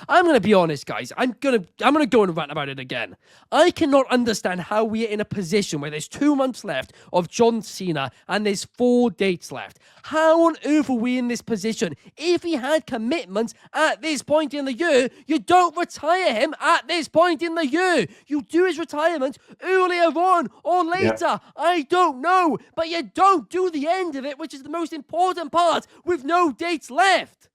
I'm gonna be honest, guys. I'm gonna go and rant about it again. I cannot understand how we are in a position where there's 2 months left of John Cena and there's 4 dates left. How on earth are we in this position? If he had commitments at this point in the year, you don't retire him at this point in the year. You do his retirement earlier on or later. Yeah. I don't know, but you don't do the end of it, which is the most important part, with no dates left.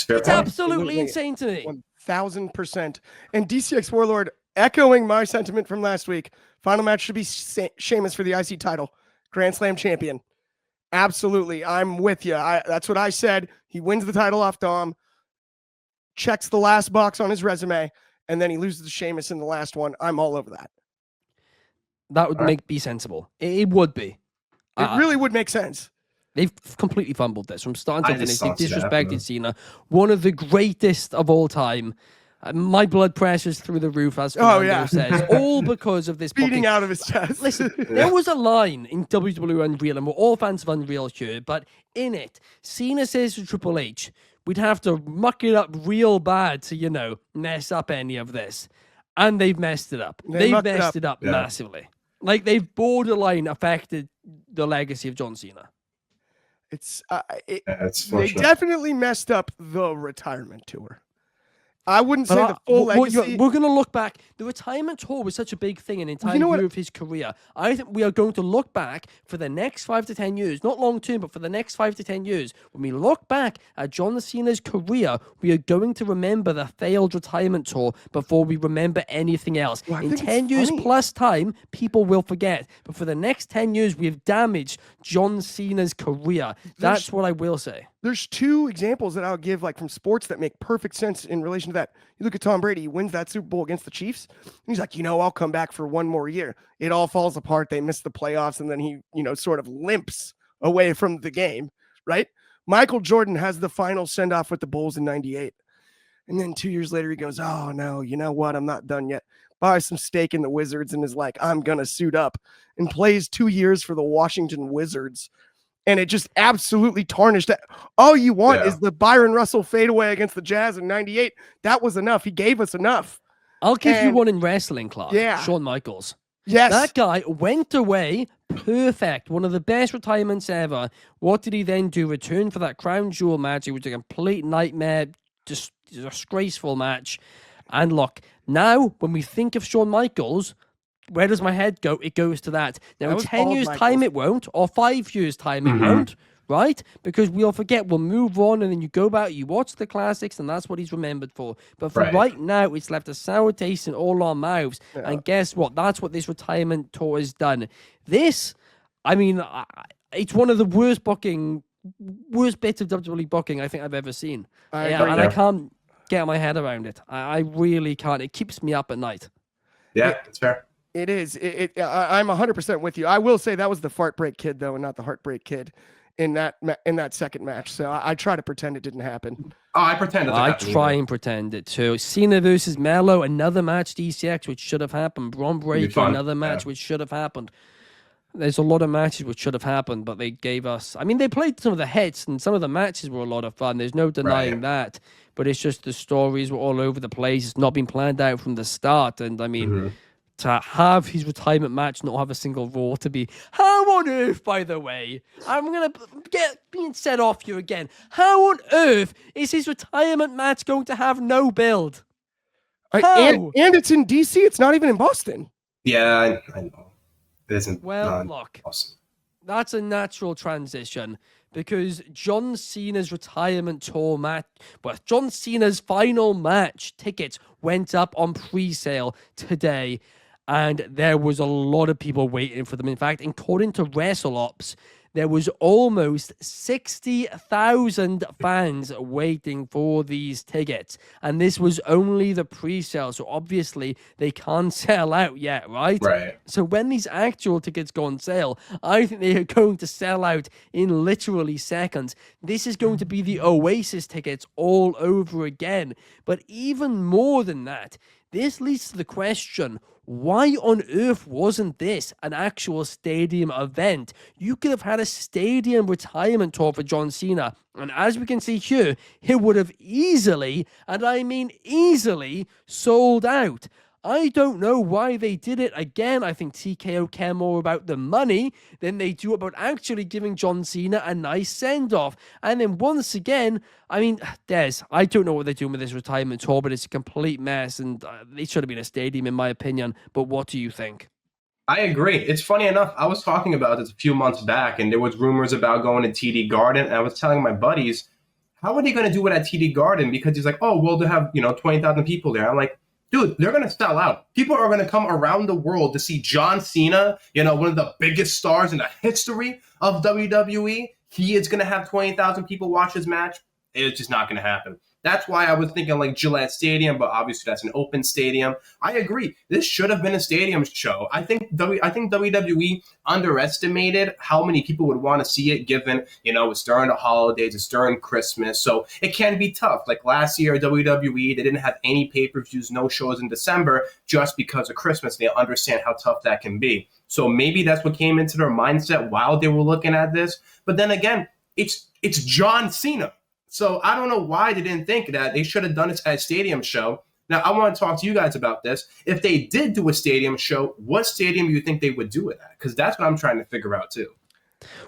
It's absolutely insane to me. 1,000%. And DCX Warlord, echoing my sentiment from last week, final match should be Sheamus for the IC title, Grand Slam champion. Absolutely. I'm with you. That's what I said. He wins the title off Dom, checks the last box on his resume, and then he loses to Sheamus in the last one. I'm all over that. That would be sensible. It would be. It really would make sense. They've completely fumbled this from start to finish. They've disrespected Cena, one of the greatest of all time. My blood pressure's through the roof, as Fernando says, all because of this beating out of his chest. Listen, there was a line in WWE Unreal, and we're all fans of Unreal here, but in it, Cena says to Triple H, we'd have to muck it up real bad to, mess up any of this. And they've messed it up. They've messed it up massively. Like, they've borderline affected the legacy of John Cena. They definitely messed up the retirement tour. I wouldn't say the full legacy. We're going to look back. The retirement tour was such a big thing in the entire year of his career. I think we are going to look back for the next 5 to 10 years, not long term, but for the next 5 to 10 years. When we look back at John Cena's career, we are going to remember the failed retirement tour before we remember anything else. Well, in 10 years plus time, people will forget. But for the next 10 years, we have damaged John Cena's career. That's what I will say. There's 2 examples that I'll give, like, from sports that make perfect sense in relation to that. You look at Tom Brady, he wins that Super Bowl against the Chiefs. And he's like, I'll come back for one more year. It all falls apart. They miss the playoffs, and then he, sort of limps away from the game, right? Michael Jordan has the final send-off with the Bulls in 98. And then 2 years later, he goes, oh, no, you know what? I'm not done yet. Buys some steak in the Wizards and is like, I'm going to suit up, and plays 2 years for the Washington Wizards. And it just absolutely tarnished that. All you want is the Byron Russell fadeaway against the Jazz in 98. That was enough. He gave us enough. I'll give you one in wrestling, Clark. Yeah. Shawn Michaels. Yes. That guy went away perfect. One of the best retirements ever. What did he then do? Return for that crown jewel match. It was a complete nightmare, just disgraceful match. And look, now when we think of Shawn Michaels, where does my head go? It goes to that. Now, in 10 years' time, it won't, or 5 years' time, it won't, right? Because we'll forget, we'll move on, and then you go back, you watch the classics, and that's what he's remembered for. But for right now, it's left a sour taste in all our mouths. Yeah. And guess what? That's what this retirement tour has done. This, it's one of the worst bits of WWE booking I think I've ever seen. I can't get my head around it. I really can't. It keeps me up at night. Yeah, it's fair. It is. I'm 100% with you. I will say that was the fart break kid, though, and not the heartbreak kid in that second match. So I try to pretend it didn't happen. Oh, I pretend it I try and pretend it too. Cena versus Mello, another match, DCX, which should have happened. Braun Breaker, another match, which should have happened. There's a lot of matches which should have happened, but they gave us... they played some of the hits, and some of the matches were a lot of fun. There's no denying that. But it's just the stories were all over the place. It's not been planned out from the start. And, to have his retirement match not have a single Raw to be... How on earth, by the way, I'm going to get being set off here again. How on earth is his retirement match going to have no build? And it's in DC. It's not even in Boston. Yeah, I know. It isn't. Look, awesome. That's a natural transition. Because John Cena's retirement tour match, John Cena's final match tickets went up on pre-sale today. And there was a lot of people waiting for them. In fact, according to WrestleOps, there was almost 60,000 fans waiting for these tickets. And this was only the pre-sale. So obviously they can't sell out yet, right? Right. So when these actual tickets go on sale, I think they are going to sell out in literally seconds. This is going to be the Oasis tickets all over again. But even more than that, this leads to the question, why on earth wasn't this an actual stadium event? You could have had a stadium retirement tour for John Cena. And as we can see here, he would have easily, and I mean easily, sold out. I don't know why they did it. Again, I think TKO care more about the money than they do about actually giving John Cena a nice send-off. And then once again, I mean, Des, I don't know what they're doing with this retirement tour, but it's a complete mess, and they should have been a stadium, in my opinion. But what do you think? I agree. It's funny enough. I was talking about this a few months back, and there was rumors about going to TD Garden. And I was telling my buddies, how are they going to do it at TD Garden? Because he's like, oh, well, they have 20,000 people there. I'm like, dude, they're going to sell out. People are going to come around the world to see John Cena, one of the biggest stars in the history of WWE. He is going to have 20,000 people watch his match. It's just not going to happen. That's why I was thinking like Gillette Stadium, but obviously that's an open stadium. I agree. This should have been a stadium show. I think WWE underestimated how many people would want to see it, given, it's during the holidays, it's during Christmas. So it can be tough. Like last year, WWE, they didn't have any pay-per-views, no shows in December just because of Christmas. They understand how tough that can be. So maybe that's what came into their mindset while they were looking at this. But then again, it's John Cena. So I don't know why they didn't think that they should have done this at a stadium show. Now, I want to talk to you guys about this. If they did do a stadium show, what stadium do you think they would do it at? Because that's what I'm trying to figure out, too.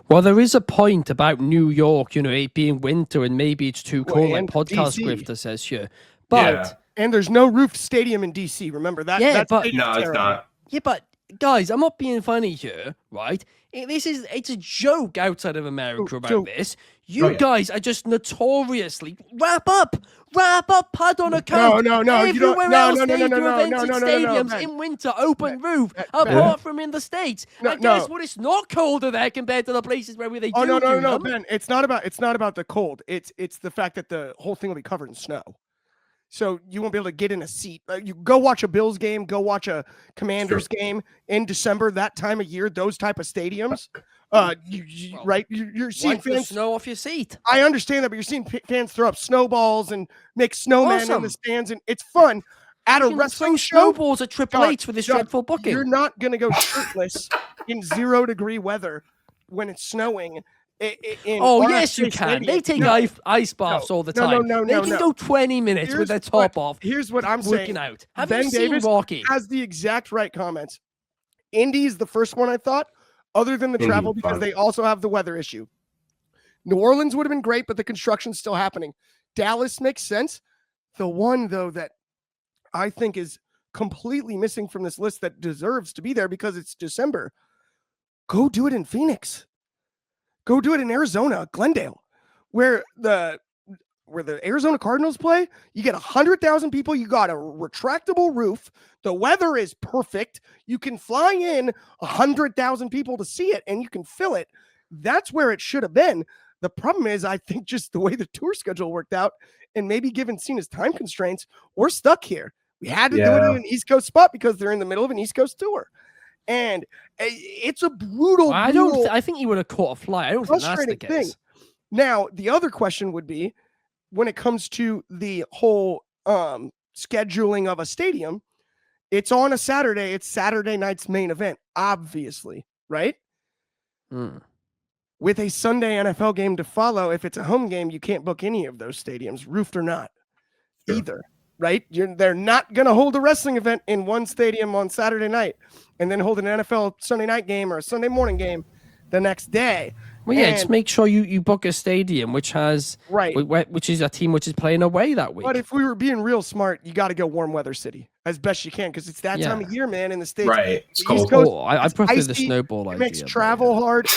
Well, there is a point about New York, it being winter and maybe it's too cold, like and Podcast DC. Grifter says here. But Yeah. And there's no roofed stadium in DC. Remember that? Yeah, That but- stadium's No, it's terrible. not. yeah, but guys, I'm not being funny here, right? It's a joke outside of America about So- this. You Oh, yeah. guys are just notoriously wrap up, pud on a coat. No, you don't- Everywhere no, else no, they no, no, do no, events no, in no, no, no, stadiums Ben. in winter, open roof, Ben. apart from in the States. No, And guess no. what? It's not colder there compared to the places where they do Oh no, do them. Ben. It's not about the cold. It's the fact that the whole thing will be covered in snow. So you won't be able to get in a seat. You go watch a Bills game, go watch a Commanders game in December, that time of year, those type of stadiums. You're seeing Wipe the fans. snow off your seat. I understand that, but you're seeing fans throw up snowballs and make snowmen in Awesome. the stands, and it's fun at a You can wrestling throw show. snowballs at Triple John, H with this John, dreadful booking. You're not gonna go shirtless in 0-degree weather when it's snowing. Oh, yes, you can. They take ice baths all the No, time. no, They can go 20 minutes with their top off, Here's what I'm working saying. out. Have Ben you seen Davis Rocky? has the exact right comments. Indy is the first one I thought, other than the Indy, travel, because fun. they also have the weather issue. New Orleans would have been great, but the construction's still happening. Dallas makes sense. The one, though, that I think is completely missing from this list that deserves to be there because it's December, go do it in Phoenix. Go do it in Arizona, Glendale, where the Arizona Cardinals play. You get 100,000 people. You got a retractable roof. The weather is perfect. You can fly in 100,000 people to see it, and you can fill it. That's where it should have been. The problem is, I think just the way the tour schedule worked out, and maybe given Cena's time constraints, we're stuck here. We had to do it in an East Coast spot because they're in the middle of an East Coast tour. And it's a brutal, I think he would have caught a flight. I don't think that's the frustrating thing. case. Now, the other question would be, when it comes to the whole scheduling of a stadium, it's on a Saturday. It's Saturday night's main event, obviously, right? Hmm. With a Sunday NFL game to follow, if it's a home game, you can't book any of those stadiums, roofed or not, either, right? They're not going to hold a wrestling event in one stadium on Saturday night and then hold an NFL Sunday night game or a Sunday morning game the next day. Well, yeah, And- just make sure you book a stadium which has Right. which is a team which is playing away that week. But if we were being real smart, you got to go warm weather city as best you can because it's that time of year, man, in the States. Right. It's The cold. East Coast, Oh, I it's prefer the icy, snowball it idea. makes but travel yeah. hard.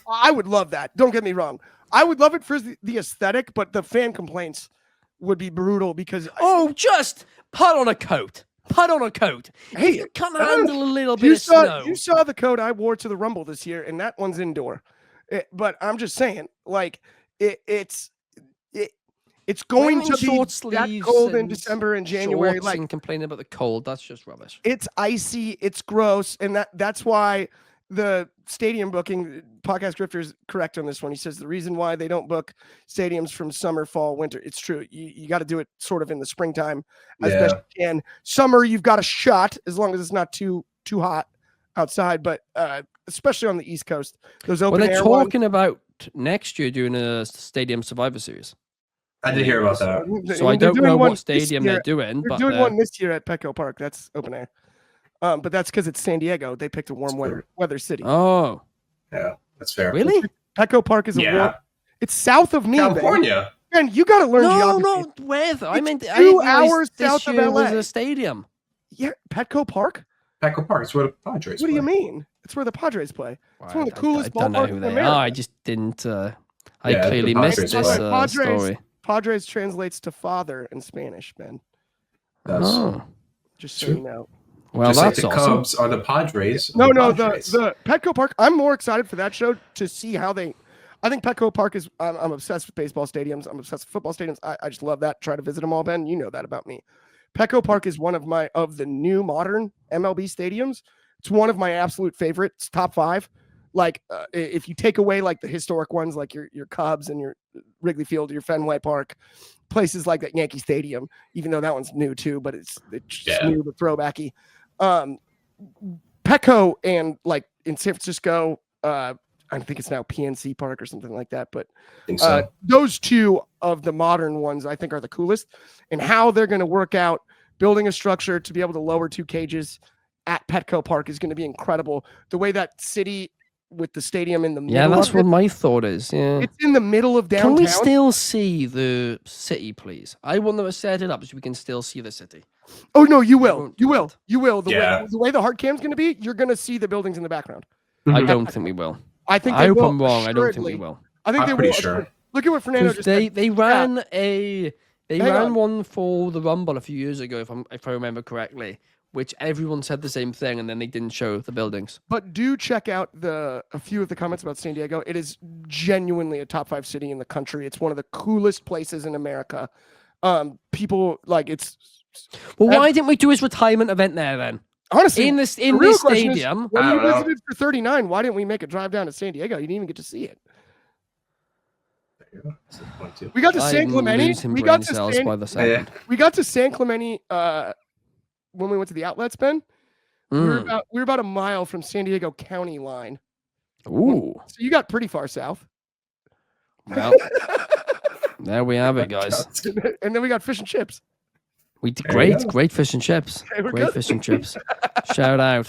I would love that. Don't get me wrong. I would love it for the aesthetic, but the fan complaints would be brutal because Oh, just put on a coat. Put on a coat. Hey, If you can't handle a little bit you of snow. saw the coat I wore to the Rumble this year, and that one's indoor. But I'm just saying, like it's going Wearing to be short that sleeves cold in and December and January. shorts Like and complaining about the cold, that's just rubbish. it's icy, it's gross, and that's why the stadium booking, Podcast Grifter is correct on this one. He says the reason why they don't book stadiums from summer, fall, winter, it's true. You got to do it sort of in the springtime as best you can. Summer, you've got a shot as long as it's not too hot outside, but especially on the East Coast, those open Well, they're air talking about next year doing a Stadium Survivor Series. I did hear about that. So I don't know what stadium they're doing, They're but doing one this year at Petco Park. That's open air. But that's because it's San Diego. They picked a warm weather city. Oh, yeah, that's fair. Really? Petco Park is a warm. It's south of me, California. And you got to learn geography. No, weather. I meant 2 hours south of LA. Was a stadium. Yeah, Petco Park. Petco Park. It's where the Padres. What do you mean? It's where the Padres play. It's one of the coolest I don't know ballparks who in they America. are. I just didn't. I Yeah, clearly the missed Padres this play. story. Padres translates to father in Spanish, Ben. Oh, Just so you know. well, Just that's like the awesome. Cubs are the Padres. No, Padres. the Petco Park. I'm more excited for that show to see how they. I think Petco Park is. I'm obsessed with baseball stadiums. I'm obsessed with football stadiums. I just love that. Try to visit them all, Ben. You know that about me. Petco Park is one of the new modern MLB stadiums. It's one of my absolute favorites, top 5. Like if you take away like the historic ones, like your Cubs and your Wrigley Field, your Fenway Park, places like that Yankee Stadium, even though that one's new too, but it's new but throwbacky. Petco and like in San Francisco, I think it's now PNC Park or something like that. But I think so. those two of the modern ones I think are the coolest, and how they're going to work out building a structure to be able to lower 2 cages at Petco Park is going to be incredible. The way that city with the stadium in the middle. Yeah, that's what my thought is. Yeah. It's in the middle of downtown. Can we still see the city, please? I want them to set it up so we can still see the city. Oh no, you will. won't You do will. it. You will. Yeah. The way the hard cam's going to be, you're going to see the buildings in the background. I don't think we will. I think I they hope will, I'm wrong. I don't think assuredly. we will. I think I'm they pretty will. sure. Look at what Fernando 'Cause just they said. they ran they Hang ran on. one for the Rumble a few years ago, if I remember correctly, which everyone said the same thing, and then they didn't show the buildings. But do check out a few of the comments about San Diego. It is genuinely a top 5 city in the country. It's one of the coolest places in America. People like it's. Well, why didn't we do his retirement event there then? Honestly, In this the real question is, stadium. when I you don't know. visited for 39, why didn't we make a drive down to San Diego? You didn't even get to see it. That's the point, too. We got to San I'm Clemente. losing We brain got to cells San, by the second. we got to San Clemente when we went to the outlets, Ben. We Mm. were about a mile from San Diego County line. Ooh, So you got pretty far south. well, there we have it, guys. And then we got fish and chips. We did There you great go. fish and chips. Okay, we're Great good. fish and chips. Shout out